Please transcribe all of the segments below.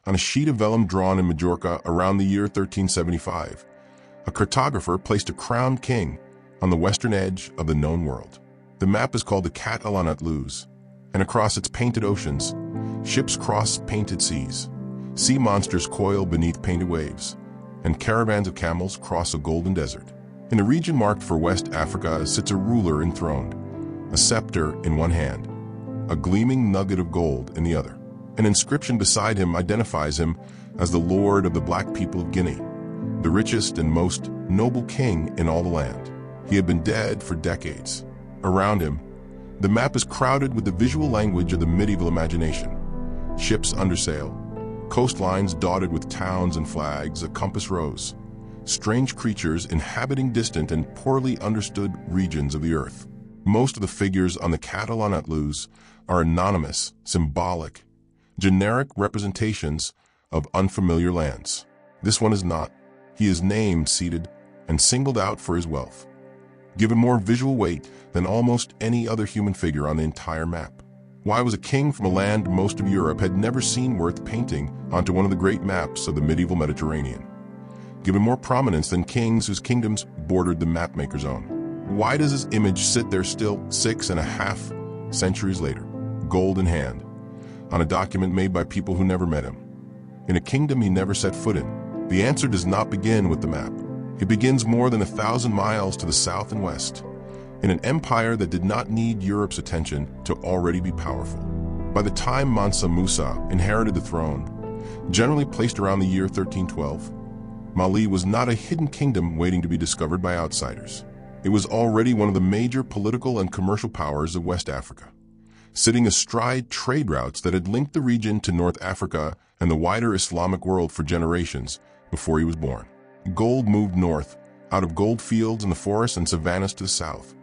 On a sheet of vellum drawn in Majorca around the year 1375, a cartographer placed a crowned king on the western edge of the known world. The map is called the Cat al-Andatlus, and across its painted oceans, ships cross painted seas, sea monsters coil beneath painted waves, and caravans of camels cross a golden desert. In the region marked for West Africa sits a ruler enthroned, a scepter in one hand, a gleaming nugget of gold in the other. An inscription beside him identifies him as the Lord of the Black people of Guinea, the richest and most noble king in all the land. He had been dead for decades. Around him, the map is crowded with the visual language of the medieval imagination. Ships under sail, coastlines dotted with towns and flags, a compass rose, strange creatures inhabiting distant and poorly understood regions of the earth. Most of the figures on the Cat al-Andatlus are anonymous, symbolic, generic representations of unfamiliar lands. This one is not. He is named, seated, and singled out for his wealth, given more visual weight than almost any other human figure on the entire map. Why was a king from a land most of Europe had never seen worth painting onto one of the great maps of the medieval Mediterranean, given more prominence than kings whose kingdoms bordered the mapmaker's own? Why does his image sit there still 6.5 centuries later, gold in hand, on a document made by people who never met him, in a kingdom he never set foot in? The answer does not begin with the map. It begins more than 1,000 miles to the south and west, in an empire that did not need Europe's attention to already be powerful. By the time Mansa Musa inherited the throne, generally placed around the year 1312, Mali was not a hidden kingdom waiting to be discovered by outsiders. It was already one of the major political and commercial powers of West Africa, sitting astride trade routes that had linked the region to North Africa and the wider Islamic world for generations before he was born. Gold moved north, out of gold fields in the forests and savannas to the south,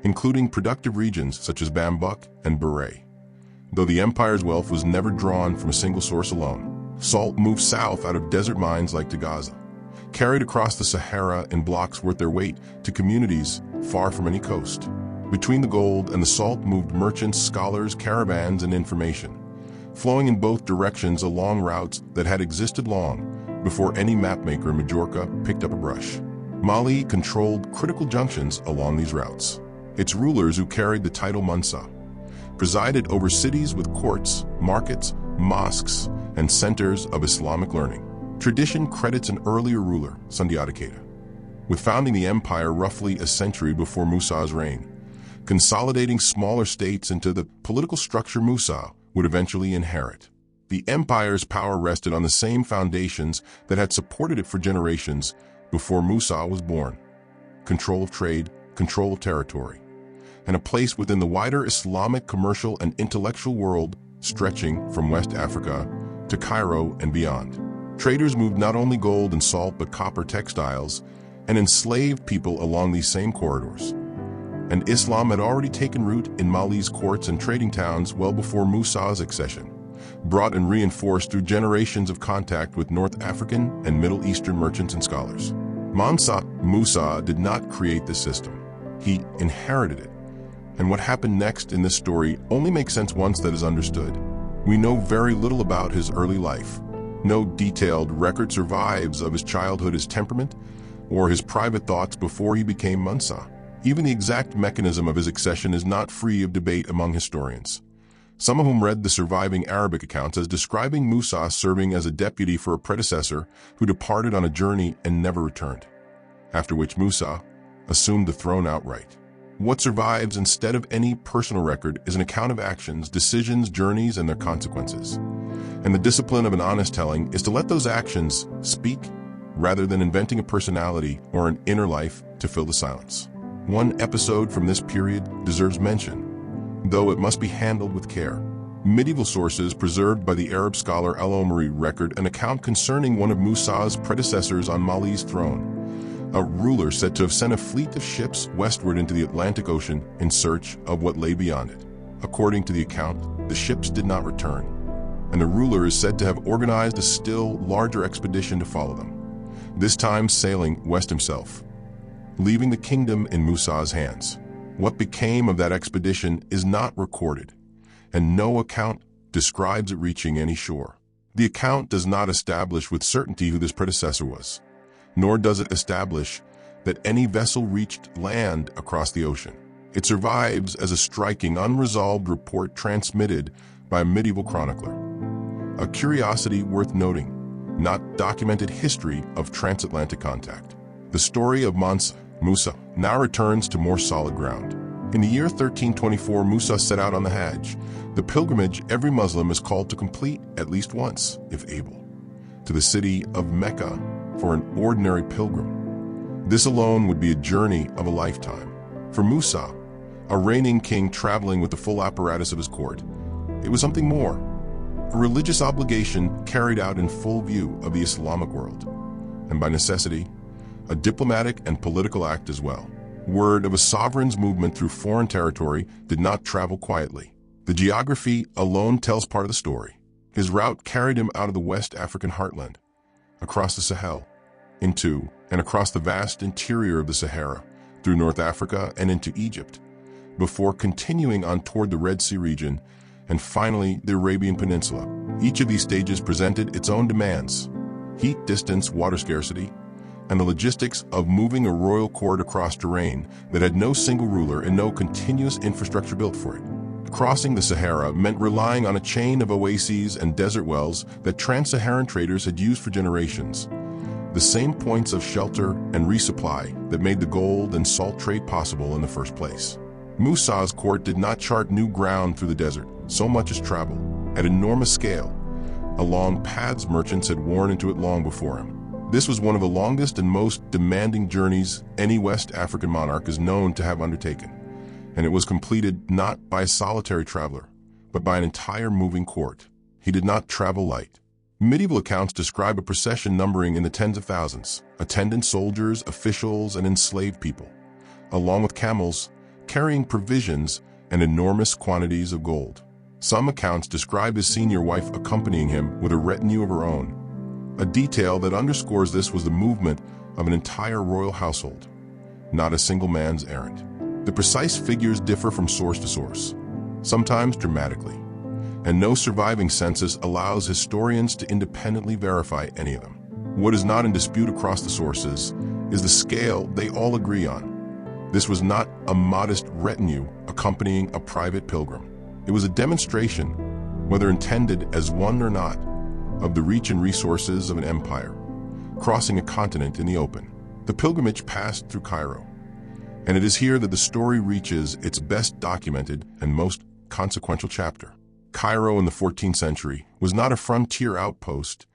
including productive regions such as Bambouk and Beret. Though the empire's wealth was never drawn from a single source alone, salt moved south out of desert mines like Gaza, carried across the Sahara in blocks worth their weight to communities far from any coast. Between the gold and the salt moved merchants, scholars, caravans, and information, flowing in both directions along routes that had existed long before any mapmaker in Majorca picked up a brush. Mali controlled critical junctions along these routes. Its rulers, who carried the title Mansa, presided over cities with courts, markets, mosques, and centers of Islamic learning. Tradition credits an earlier ruler, Sundiata Keita, with founding the empire roughly a century before Musa's reign, consolidating smaller states into the political structure Musa would eventually inherit. The empire's power rested on the same foundations that had supported it for generations before Musa was born: control of trade, control of territory, and a place within the wider Islamic commercial and intellectual world stretching from West Africa to Cairo and beyond. Traders moved not only gold and salt but copper, textiles, and enslaved people along these same corridors. And Islam had already taken root in Mali's courts and trading towns well before Musa's accession, brought and reinforced through generations of contact with North African and Middle Eastern merchants and scholars. Mansa Musa did not create this system. He inherited it. And what happened next in this story only makes sense once that is understood. We know very little about his early life. No detailed record survives of his childhood, his temperament, or his private thoughts before he became Mansa. Even the exact mechanism of his accession is not free of debate among historians, some of whom read the surviving Arabic accounts as describing Musa serving as a deputy for a predecessor who departed on a journey and never returned, after which Musa assumed the throne outright. What survives instead of any personal record is an account of actions, decisions, journeys, and their consequences. And the discipline of an honest telling is to let those actions speak rather than inventing a personality or an inner life to fill the silence. One episode from this period deserves mention, though it must be handled with care. Medieval sources preserved by the Arab scholar Al-Omari record an account concerning one of Musa's predecessors on Mali's throne, a ruler said to have sent a fleet of ships westward into the Atlantic Ocean in search of what lay beyond it. According to the account, the ships did not return, and the ruler is said to have organized a still larger expedition to follow them, this time sailing west himself, leaving the kingdom in Musa's hands. What became of that expedition is not recorded, and no account describes it reaching any shore. The account does not establish with certainty who this predecessor was, nor does it establish that any vessel reached land across the ocean. It survives as a striking, unresolved report transmitted by a medieval chronicler. A curiosity worth noting, not documented history of transatlantic contact. The story of Mansa Musa now returns to more solid ground. In the year 1324, Musa set out on the Hajj, the pilgrimage every Muslim is called to complete at least once, if able, to the city of Mecca for an ordinary pilgrim. This alone would be a journey of a lifetime. For Musa, a reigning king traveling with the full apparatus of his court, it was something more, a religious obligation carried out in full view of the Islamic world, and by necessity, a diplomatic and political act as well. Word of a sovereign's movement through foreign territory did not travel quietly. The geography alone tells part of the story. His route carried him out of the West African heartland, across the Sahel, into and across the vast interior of the Sahara, through North Africa and into Egypt, before continuing on toward the Red Sea region and finally the Arabian Peninsula. Each of these stages presented its own demands: heat, distance, water scarcity, and the logistics of moving a royal court across terrain that had no single ruler and no continuous infrastructure built for it. Crossing the Sahara meant relying on a chain of oases and desert wells that trans-Saharan traders had used for generations, the same points of shelter and resupply that made the gold and salt trade possible in the first place. Musa's court did not chart new ground through the desert, so much as travel, at enormous scale, along paths merchants had worn into it long before him. This was one of the longest and most demanding journeys any West African monarch is known to have undertaken, and it was completed not by a solitary traveler, but by an entire moving court. He did not travel light. Medieval accounts describe a procession numbering in the tens of thousands, attendant soldiers, officials, and enslaved people, along with camels, carrying provisions and enormous quantities of gold. Some accounts describe his senior wife accompanying him with a retinue of her own. A detail that underscores this was the movement of an entire royal household, not a single man's errand. The precise figures differ from source to source, sometimes dramatically, and no surviving census allows historians to independently verify any of them. What is not in dispute across the sources is the scale they all agree on. This was not a modest retinue accompanying a private pilgrim. It was a demonstration, whether intended as one or not, of the reach and resources of an empire, crossing a continent in the open. The pilgrimage passed through Cairo, and it is here that the story reaches its best documented and most consequential chapter. Cairo in the 14th century was not a frontier outpost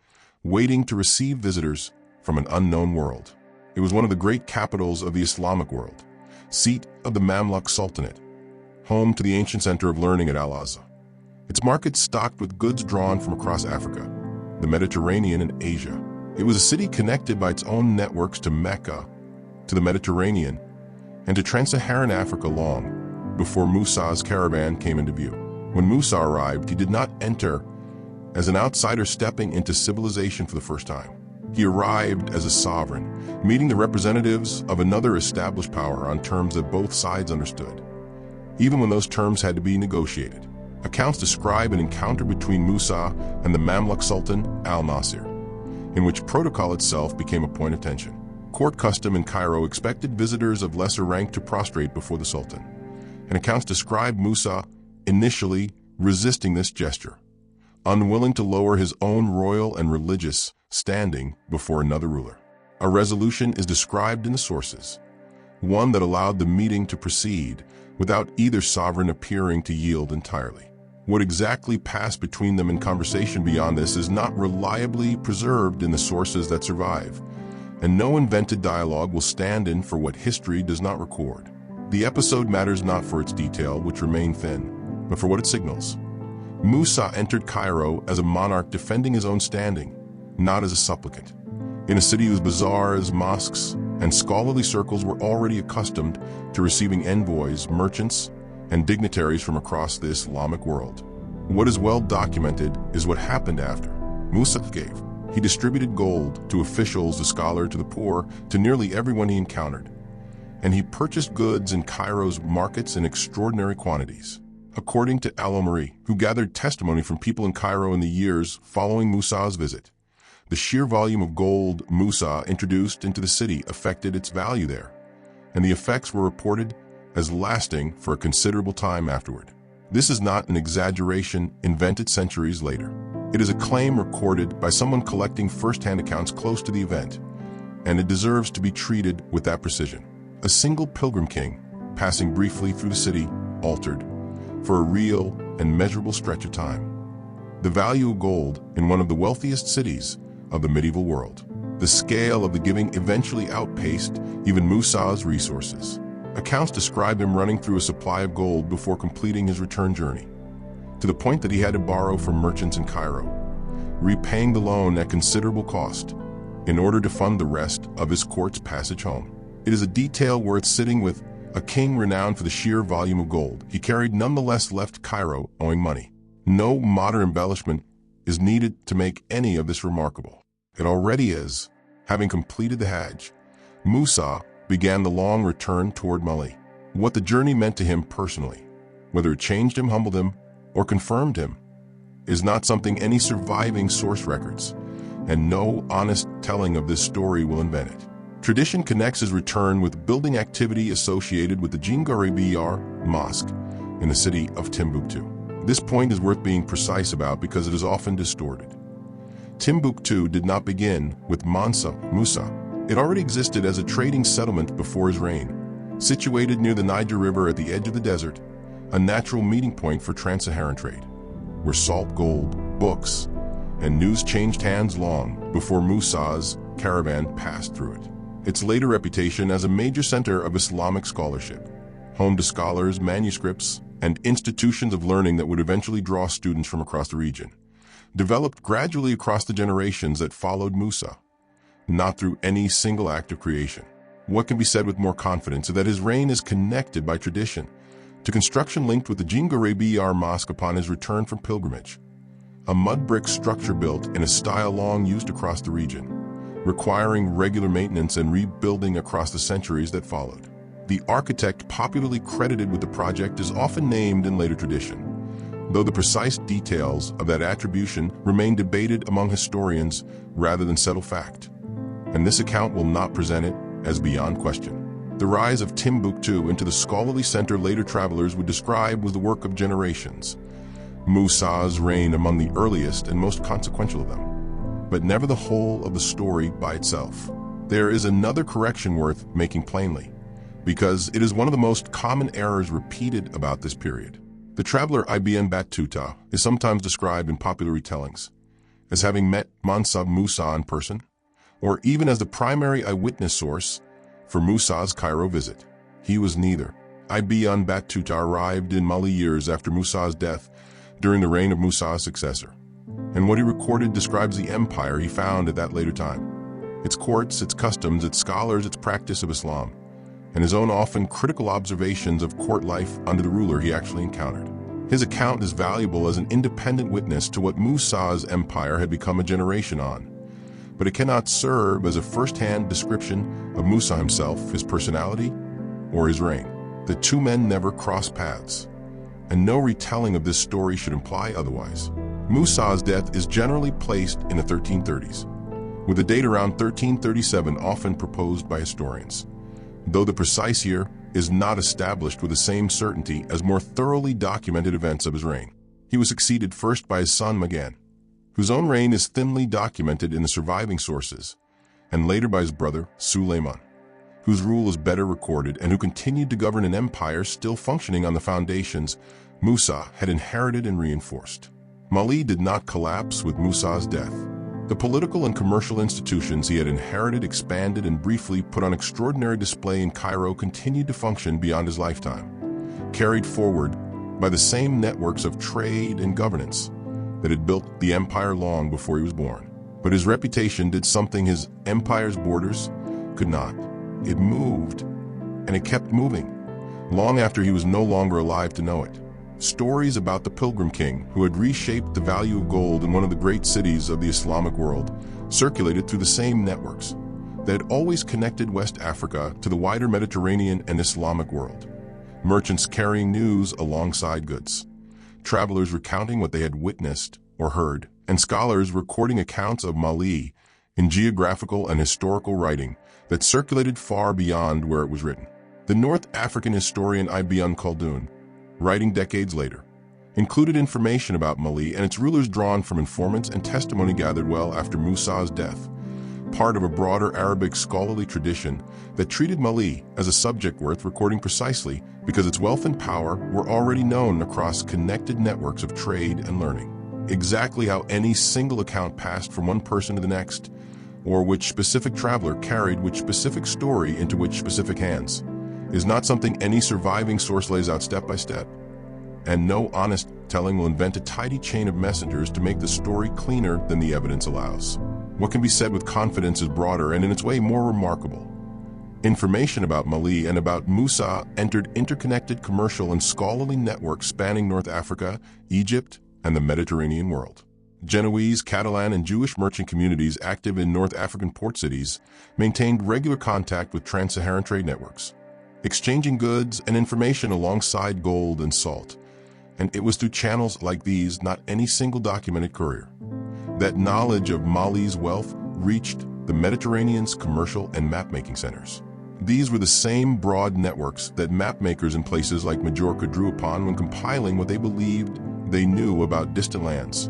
waiting to receive visitors from an unknown world. It was one of the great capitals of the Islamic world, seat of the Mamluk Sultanate, home to the ancient center of learning at Al-Azhar. Its markets stocked with goods drawn from across Africa, the Mediterranean, and Asia. It was a city connected by its own networks to Mecca, to the Mediterranean, and to trans-Saharan Africa long before Musa's caravan came into view. When Musa arrived, he did not enter as an outsider stepping into civilization for the first time. He arrived as a sovereign, meeting the representatives of another established power on terms that both sides understood, even when those terms had to be negotiated. Accounts describe an encounter between Musa and the Mamluk Sultan al-Nasir, in which protocol itself became a point of tension. Court custom in Cairo expected visitors of lesser rank to prostrate before the Sultan, and accounts describe Musa initially resisting this gesture, unwilling to lower his own royal and religious standing before another ruler. A resolution is described in the sources, one that allowed the meeting to proceed without either sovereign appearing to yield entirely. What exactly passed between them in conversation beyond this is not reliably preserved in the sources that survive, and no invented dialogue will stand in for what history does not record. The episode matters not for its detail, which remain thin, but for what it signals. Musa entered Cairo as a monarch defending his own standing, not as a supplicant, in a city whose bazaars, mosques, and scholarly circles were already accustomed to receiving envoys, merchants, and dignitaries from across the Islamic world. What is well documented is what happened after. Musa gave. He distributed gold to officials, the scholar, to the poor, to nearly everyone he encountered. And he purchased goods in Cairo's markets in extraordinary quantities. According to Al-Omari, who gathered testimony from people in Cairo in the years following Musa's visit, the sheer volume of gold Musa introduced into the city affected its value there, and the effects were reported as lasting for a considerable time afterward. This is not an exaggeration invented centuries later. It is a claim recorded by someone collecting first-hand accounts close to the event, and it deserves to be treated with that precision. A single pilgrim king, passing briefly through the city, altered, for a real and measurable stretch of time, the value of gold in one of the wealthiest cities of the medieval world. The scale of the giving eventually outpaced even Musa's resources. Accounts describe him running through a supply of gold before completing his return journey, to the point that he had to borrow from merchants in Cairo, repaying the loan at considerable cost in order to fund the rest of his court's passage home. It is a detail worth sitting with. A king renowned for the sheer volume of gold he carried nonetheless left Cairo owing money. No modern embellishment is needed to make any of this remarkable. It already is. Having completed the Hajj, Musa began the long return toward Mali. What the journey meant to him personally, whether it changed him, humbled him, or confirmed him, is not something any surviving source records, and no honest telling of this story will invent it. Tradition connects his return with building activity associated with the Jingarabiyar Mosque in the city of Timbuktu. This point is worth being precise about because it is often distorted. Timbuktu did not begin with Mansa Musa. It already existed as a trading settlement before his reign, situated near the Niger River at the edge of the desert, a natural meeting point for trans-Saharan trade, where salt, gold, books, and news changed hands long before Musa's caravan passed through it. Its later reputation as a major center of Islamic scholarship, home to scholars, manuscripts, and institutions of learning that would eventually draw students from across the region, developed gradually across the generations that followed Musa, not through any single act of creation. What can be said with more confidence is that his reign is connected by tradition to construction linked with the Jingarabiyar Mosque upon his return from pilgrimage, a mud brick structure built in a style long used across the region, requiring regular maintenance and rebuilding across the centuries that followed. The architect popularly credited with the project is often named in later tradition, though the precise details of that attribution remain debated among historians rather than settled fact, and this account will not present it as beyond question. The rise of Timbuktu into the scholarly center later travelers would describe was the work of generations, Musa's reign among the earliest and most consequential of them, but never the whole of the story by itself. There is another correction worth making plainly, because it is one of the most common errors repeated about this period. The traveler Ibn Battuta is sometimes described in popular retellings as having met Mansa Musa in person, or even as the primary eyewitness source for Musa's Cairo visit. He was neither. Ibn Battuta arrived in Mali years after Musa's death during the reign of Musa's successor, and what he recorded describes the empire he found at that later time, its courts, its customs, its scholars, its practice of Islam, and his own often critical observations of court life under the ruler he actually encountered. His account is valuable as an independent witness to what Musa's empire had become a generation on, but it cannot serve as a first-hand description of Musa himself, his personality, or his reign. The two men never crossed paths, and no retelling of this story should imply otherwise. Musa's death is generally placed in the 1330s, with a date around 1337 often proposed by historians, though the precise year is not established with the same certainty as more thoroughly documented events of his reign. He was succeeded first by his son Magan, whose own reign is thinly documented in the surviving sources, and later by his brother Suleiman, whose rule is better recorded and who continued to govern an empire still functioning on the foundations Musa had inherited and reinforced. Mali did not collapse with Musa's death. The political and commercial institutions he had inherited, expanded, and briefly put on extraordinary display in Cairo continued to function beyond his lifetime, carried forward by the same networks of trade and governance that had built the empire long before he was born. But his reputation did something his empire's borders could not. It moved, and it kept moving, long after he was no longer alive to know it. Stories about the Pilgrim King, who had reshaped the value of gold in one of the great cities of the Islamic world, circulated through the same networks that had always connected West Africa to the wider Mediterranean and Islamic world. merchants carrying news alongside goods, travelers recounting what they had witnessed or heard, and scholars recording accounts of Mali in geographical and historical writing that circulated far beyond where it was written. The North African historian Ibn Khaldun, writing decades later, included information about Mali and its rulers drawn from informants and testimony gathered well after Musa's death, part of a broader Arabic scholarly tradition that treated Mali as a subject worth recording precisely because its wealth and power were already known across connected networks of trade and learning. Exactly how any single account passed from one person to the next, or which specific traveler carried which specific story into which specific hands, is not something any surviving source lays out step by step. And no honest telling will invent a tidy chain of messengers to make the story cleaner than the evidence allows. What can be said with confidence is broader and in its way more remarkable. Information about Mali and about Musa entered interconnected commercial and scholarly networks spanning North Africa, Egypt, and the Mediterranean world. Genoese, Catalan, and Jewish merchant communities active in North African port cities maintained regular contact with trans-Saharan trade networks, exchanging goods and information alongside gold and salt. And it was through channels like these, not any single documented courier, that knowledge of Mali's wealth reached the Mediterranean's commercial and map-making centers. These were the same broad networks that map-makers in places like Majorca drew upon when compiling what they believed they knew about distant lands,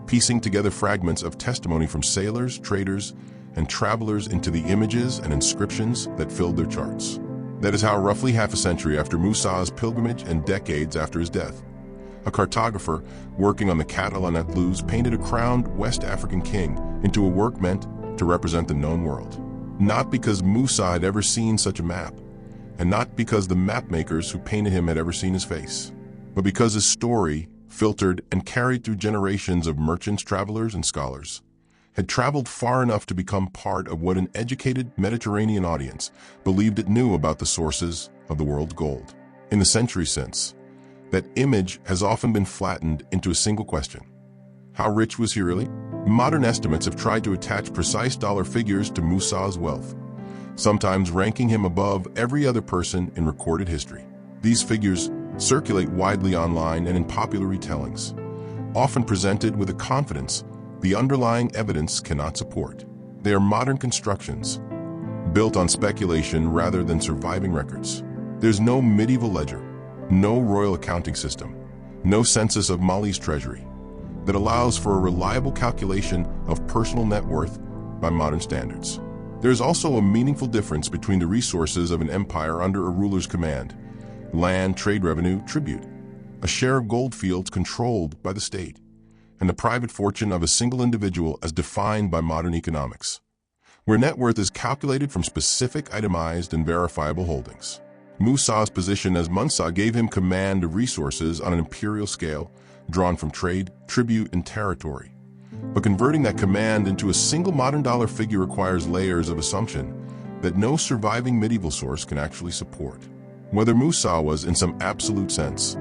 piecing together fragments of testimony from sailors, traders, and travelers into the images and inscriptions that filled their charts. That is how, roughly half a century after Musa's pilgrimage and decades after his death, a cartographer working on the Catalan Atlas painted a crowned West African king into a work meant to represent the known world. Not because Musa had ever seen such a map, and not because the map makers who painted him had ever seen his face, but because his story, filtered and carried through generations of merchants, travelers, and scholars, had traveled far enough to become part of what an educated Mediterranean audience believed it knew about the sources of the world's gold. In the century since, that image has often been flattened into a single question. How rich was he really? Modern estimates have tried to attach precise dollar figures to Musa's wealth, sometimes ranking him above every other person in recorded history. These figures circulate widely online and in popular retellings, often presented with a confidence the underlying evidence cannot support. They are modern constructions, built on speculation rather than surviving records. There's no medieval ledger, no royal accounting system, no census of Mali's treasury that allows for a reliable calculation of personal net worth by modern standards. There's also a meaningful difference between the resources of an empire under a ruler's command: land, trade revenue, tribute, a share of gold fields controlled by the state, and the private fortune of a single individual as defined by modern economics, where net worth is calculated from specific itemized and verifiable holdings. Musa's position as Mansa gave him command of resources on an imperial scale, drawn from trade, tribute, and territory. But converting that command into a single modern dollar figure requires layers of assumption that no surviving medieval source can actually support. Whether Musa was, in some absolute sense,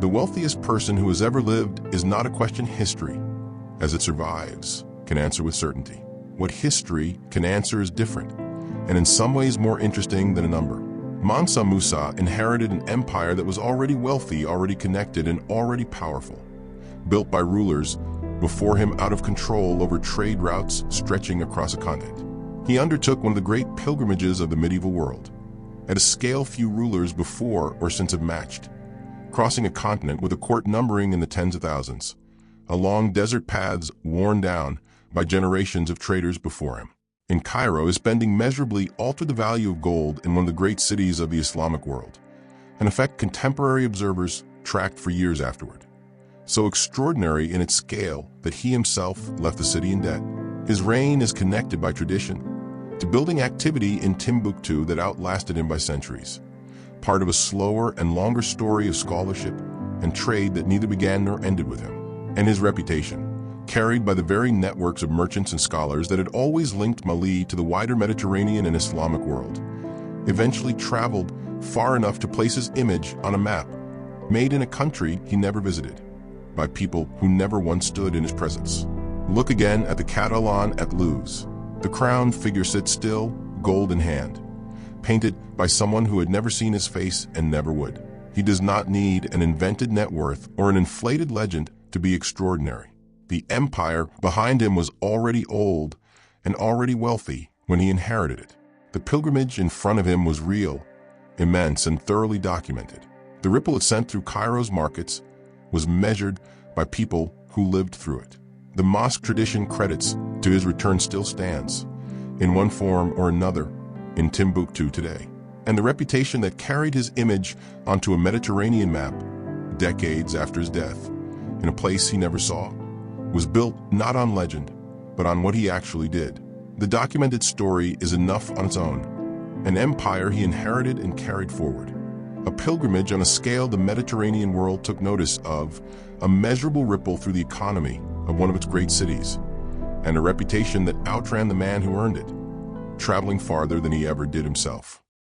the wealthiest person who has ever lived is not a question history, as it survives, can answer with certainty. What history can answer is different, and in some ways more interesting than a number. Mansa Musa inherited an empire that was already wealthy, already connected, and already powerful, built by rulers before him out of control over trade routes stretching across a continent. He undertook one of the great pilgrimages of the medieval world, at a scale few rulers before or since have matched, crossing a continent with a court numbering in the tens of thousands, along desert paths worn down by generations of traders before him. In Cairo, his spending measurably altered the value of gold in one of the great cities of the Islamic world, an effect contemporary observers tracked for years afterward. So extraordinary in its scale that he himself left the city in debt. His reign is connected by tradition to building activity in Timbuktu that outlasted him by centuries, part of a slower and longer story of scholarship and trade that neither began nor ended with him. And his reputation, carried by the very networks of merchants and scholars that had always linked Mali to the wider Mediterranean and Islamic world, eventually traveled far enough to place his image on a map, made in a country he never visited, by people who never once stood in his presence. Look again at the Catalan Atlas. The crowned figure sits still, gold in hand, painted by someone who had never seen his face and never would. He does not need an invented net worth or an inflated legend to be extraordinary. The empire behind him was already old and already wealthy when he inherited it. The pilgrimage in front of him was real, immense, and thoroughly documented. The ripple it sent through Cairo's markets was measured by people who lived through it. The mosque tradition credits to his return still stands, in one form or another, in Timbuktu today. And the reputation that carried his image onto a Mediterranean map, decades after his death, in a place he never saw, was built not on legend, but on what he actually did. The documented story is enough on its own, an empire he inherited and carried forward. A pilgrimage on a scale the Mediterranean world took notice of, a measurable ripple through the economy of one of its great cities, and a reputation that outran the man who earned it, traveling farther than he ever did himself.